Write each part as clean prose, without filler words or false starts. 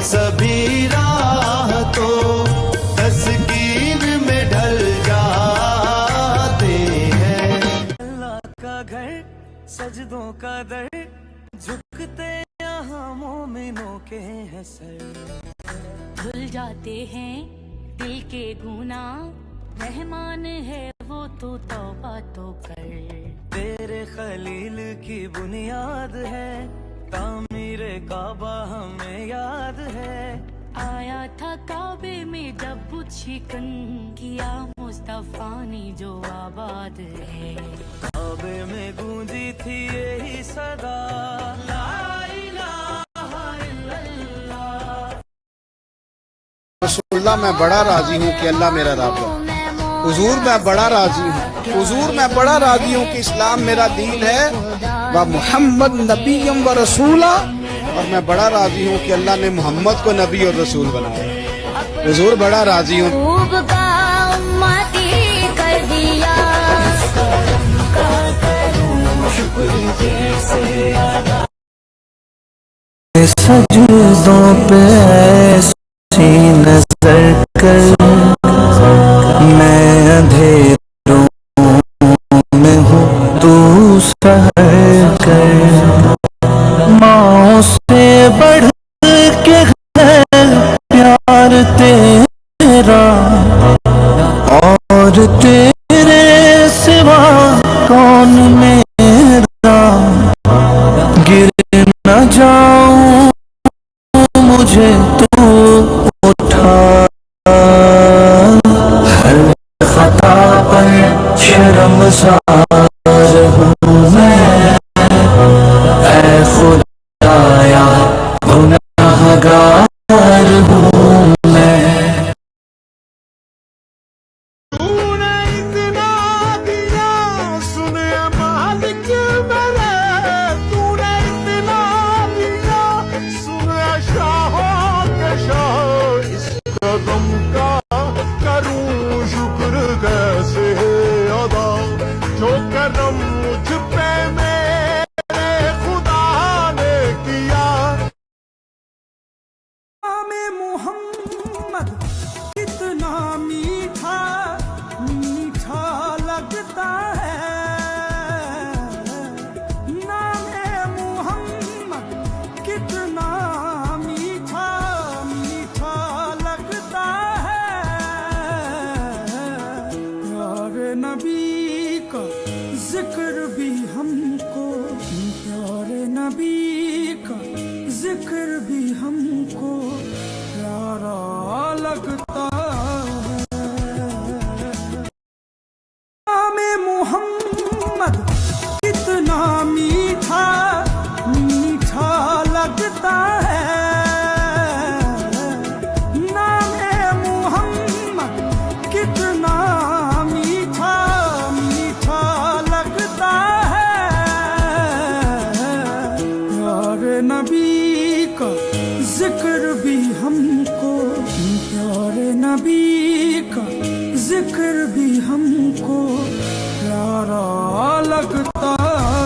سبھی راحتوں تسکین میں ڈھل جاتے ہیں. اللہ کا گھر سجدوں کا در جھکتے یہاں مومنوں کے ہیں سر. دھل جاتے ہیں دل کے گناہ مہمان ہے وہ تو توبہ تو کر. تیرے خلیل کی بنیاد ہے تعمیر کعبہ ہمیں یاد ہے. آیا تھا کعبے میں جب بت شکن کیا مصطفیٰ نے جو آباد ہے. کعبے میں گونجی تھی یہی صدا لا الہ الا اللہ. رسول اللہ میں بڑا راضی ہوں کہ اللہ میرا رب ہے. حضور میں بڑا راضی ہوں، حضور میں بڑا راضی ہوں کہ اسلام میرا دین ہے و محمد نبی و رسولہ. اور میں بڑا راضی ہوں کہ اللہ نے محمد کو نبی اور رسول بنایا. حضور بڑا راضی ہوں. سجدوں پہ ایسی نظر کر میں اندھیروں میں ہوں تو سحر کر. ماں سے بڑھ کے ہے پیار تیرا اور تیرے سوا کون میرا. گر نہ جاؤں مجھے تو اٹھا ہر خطا پر شرمسار ہوں میں. اے خدایا گناہگار ہوں میں. تو نے اتنا دیا سنے مالک میرے. تو نے اتنا دیا سنے شاہوں کے شاہ. اس قدم کا کروں شکر کیسے ادا جو کرم مجھ پہ میرے خدا نے کیا. نام محمد کتنا میٹھا میٹھا لگتا ہے. نام محمد کتنا میٹھا میٹھا لگتا ہے. پیارے نبی کا ذکر بھی ہم کو پیارے نبی کا ذکر بھی ہم کو پیارا لگتا ہے. نام محمد کتنا میٹھا میٹھا لگتا ہے. نام محمد کتنا میٹھا میٹھا لگتا ہے. پیارے نبی کا ذکر بھی ہم کو پیارے نبی کا ذکر بھی ہم کو پیارا لگتا ہے.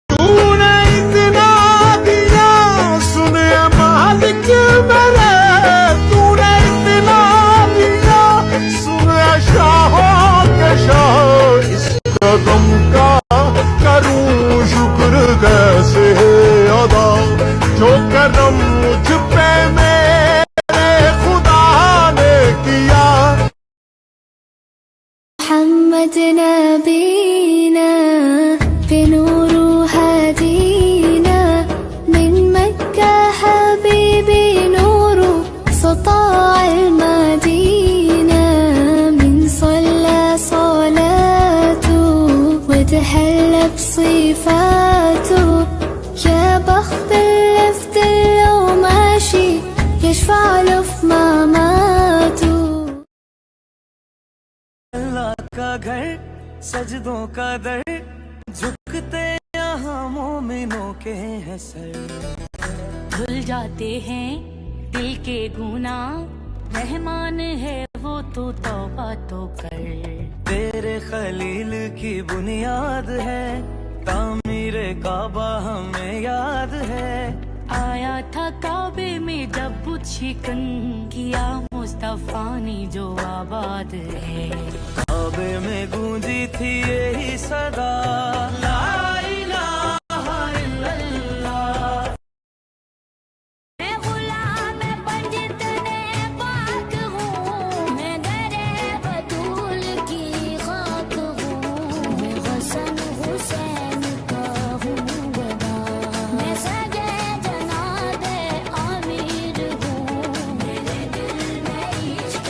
تو نے اتنا دیا سنے مالک میرے. تو نے اتنا دیا سنے شاہوں کے شاہ. اس قدم کا کروں شکر کیسے ادا جو کرم مجھ پہ میرے خدا نے کیا. محمد نبينا بنور هدينا من مكة حبيبي نور سطاع المدينة. من صلى صلاته وتحلى بصفاته يا بخت اللي في دله ماشي يشفع له في مماته. اللہ کا گھر سجدوں کا در جھکتے یہاں مومنوں کے ہیں سر. دھل جاتے ہیں دل کے گناہ مہمان ہے وہ تو توبہ تو کر. تیرے خلیل کی بنیاد ہے تعمیر کعبہ ہمیں یاد ہے. आया था काबे में जब शिकन किया मुस्तफा ने जो आबाद है। काबे में गूंजी थी यही सदा, ला इलाहा इल्लल्लाह। मैं गुलाम पंडित ने पाक हूँ, मैं दरे बतूल की खाक हूँ, मैं हसन हुसैन का हूँ गदा, मैं सगे जनादे आमिर हूँ, मेरे दिल में इश्क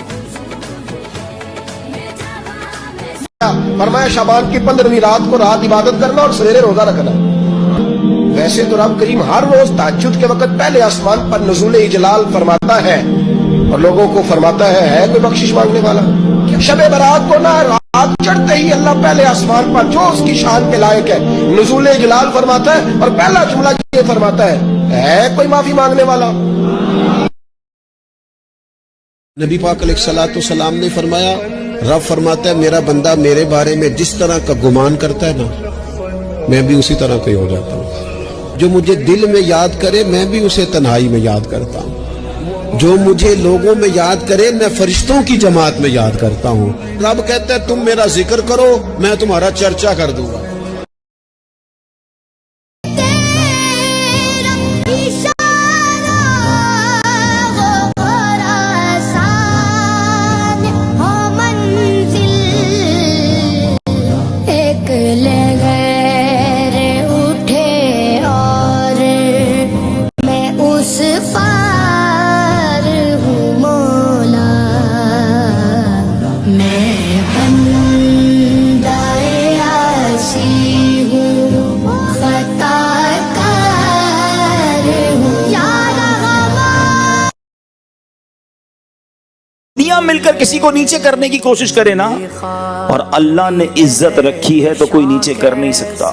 हुजूर है, मैं जवां में फरमाया शाबान की 15वीं रात को रात इबादत करना और सवेरे रोजा रखना। वैसे तो रब करीम हर रोज तहज्जुद के वक्त पहले आसमान पर नुज़ूल इजलाल फरमाता है और लोगों को फरमाता है कोई बख्शिश मांगने वाला। शबे बरात को ना रात चढ़ते ही अल्लाह पहले आसमान पर जो उसकी शान के लायक है नुज़ूल इजलाल फरमाता है और पहला जुमला ये फरमाता है कोई माफी मांगने वाला। नबी पाक अलैहिस्सलाम ने फरमाया, रब फरमाता है मेरा बंदा मेरे बारे में जिस तरह का गुमान करता है ना, मैं भी उसी तरह का ही हो जाता हूँ। जो मुझे दिल में याद करे मैं भी उसे तन्हाई में याद करता हूँ। जो मुझे लोगों में याद करे मैं फरिश्तों की जमात में याद करता हूँ। रब कहता है तुम मेरा जिक्र करो मैं तुम्हारा चर्चा कर दूंगा। दुनिया मिलकर किसी को नीचे करने की कोशिश करे ना, और अल्लाह ने इज्जत रखी है तो कोई नीचे कर नहीं सकता।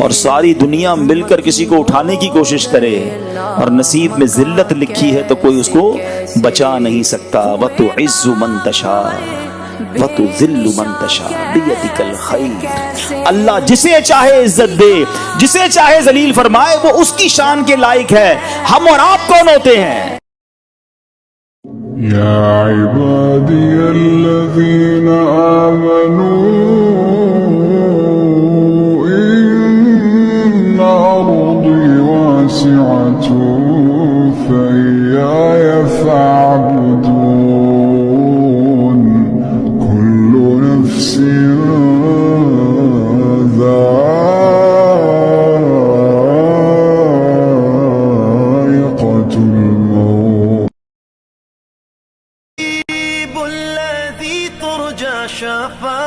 और सारी दुनिया मिलकर किसी को उठाने की कोशिश करे और नसीब में जिल्लत लिखी है तो कोई उसको बचा नहीं सकता। वतुइज़्ज़ु मन तशा वतुज़िल्लु मन तशा बियदिकल खैर। अल्लाह जिसे चाहे इज्जत दे, जिसे चाहे जलील फरमाए, वो उसकी शान के लायक है। हम और आप कौन होते हैं? يا عبادي الذين آمنوا إن أرضي واسعة فإياي فاعبدون كل نفس ذائقة الموت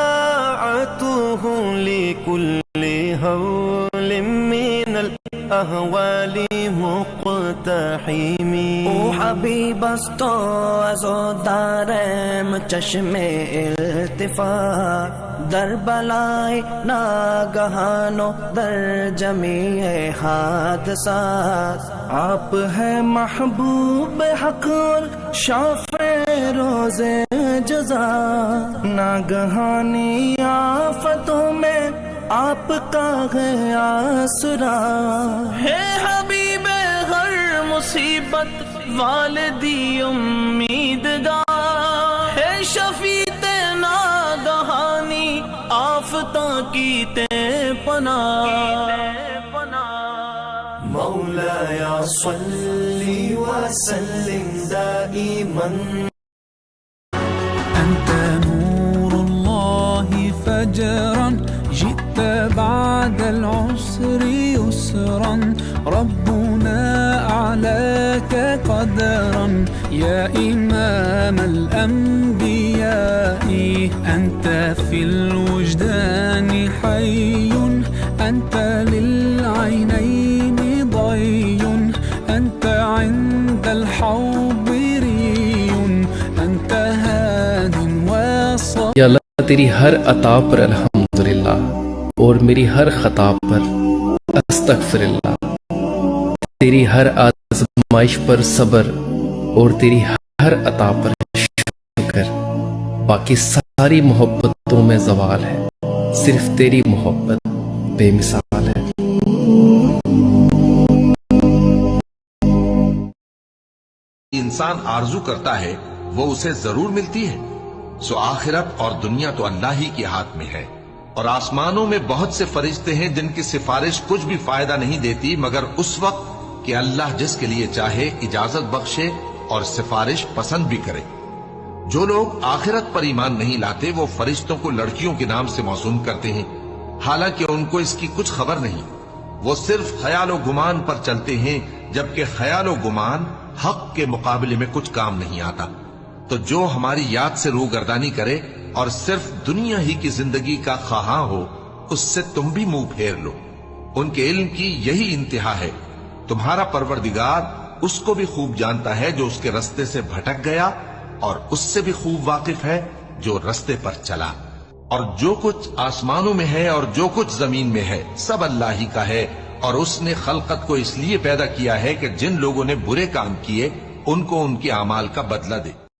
شفاعته لكل هول من الأهوال مقتحم. او حبیب است از دارم چشم التفات در بلای ناگہان و در جمیع حادثات. آپ ہے محبوب حق اور شافع روز جزا. ناگہانی آفتوں میں آپ کا ہے آسرا. ہے حبیب ہر مصیبت والدی امیدگار. ہے شفیع ناگہانی آفتوں کی تے پناہ. مولاي صل وسلم دائما. أنت نور الله فجرا جئت بعد العسر يسرا. ربنا أعلاك قدرا يا إمام الأنبياء. أنت في الوجدان حي أنت للعينين ضي. أنت عند الحوض ري. أنت هاد وصل. یا اللہ تیری ہر عطا پر الحمدللہ اور میری ہر خطا پر استغفر اللہ. تیری ہر آزمائش پر صبر اور تیری ہر عطا پر شکر. باقی ساری محبتوں میں زوال ہے، صرف تیری محبت بے مثال ہے. इंसान आरजू करता है वो उसे जरूर मिलती है। सो आखिरत और दुनिया तो अल्लाह ही के हाथ में है। और आसमानों में बहुत से फरिश्ते हैं जिनकी सिफारिश कुछ भी फायदा नहीं देती मगर उस वक्त कि अल्लाह जिसके लिए चाहे इजाजत बख्शे और सिफारिश पसंद भी करे। जो लोग आखिरत पर ईमान नहीं लाते वो फरिश्तों को लड़कियों के नाम से मौसूम करते हैं, हालांकि उनको इसकी कुछ खबर नहीं। वो सिर्फ ख्याल व गुमान पर चलते हैं, जबकि ख्याल व गुमान हक के मुकाबले में कुछ काम नहीं आता। तो जो हमारी याद से रूगर्दानी करे और सिर्फ दुनिया ही की जिंदगी का ख्वाहां हो, उससे तुम भी मुंह फेर लो। उनके इल्म की यही इंतहा है। तुम्हारा परवरदिगार उसको भी खूब जानता है जो उसके रास्ते से भटक गया, और उससे भी खूब वाकिफ है जो रास्ते पर चला। और जो कुछ आसमानों में है और जो कुछ जमीन में है सब अल्लाह ही का है। और उसने खलकत को इसलिए पैदा किया है कि जिन लोगों ने बुरे काम किए उनको उनके अमाल का बदला दे।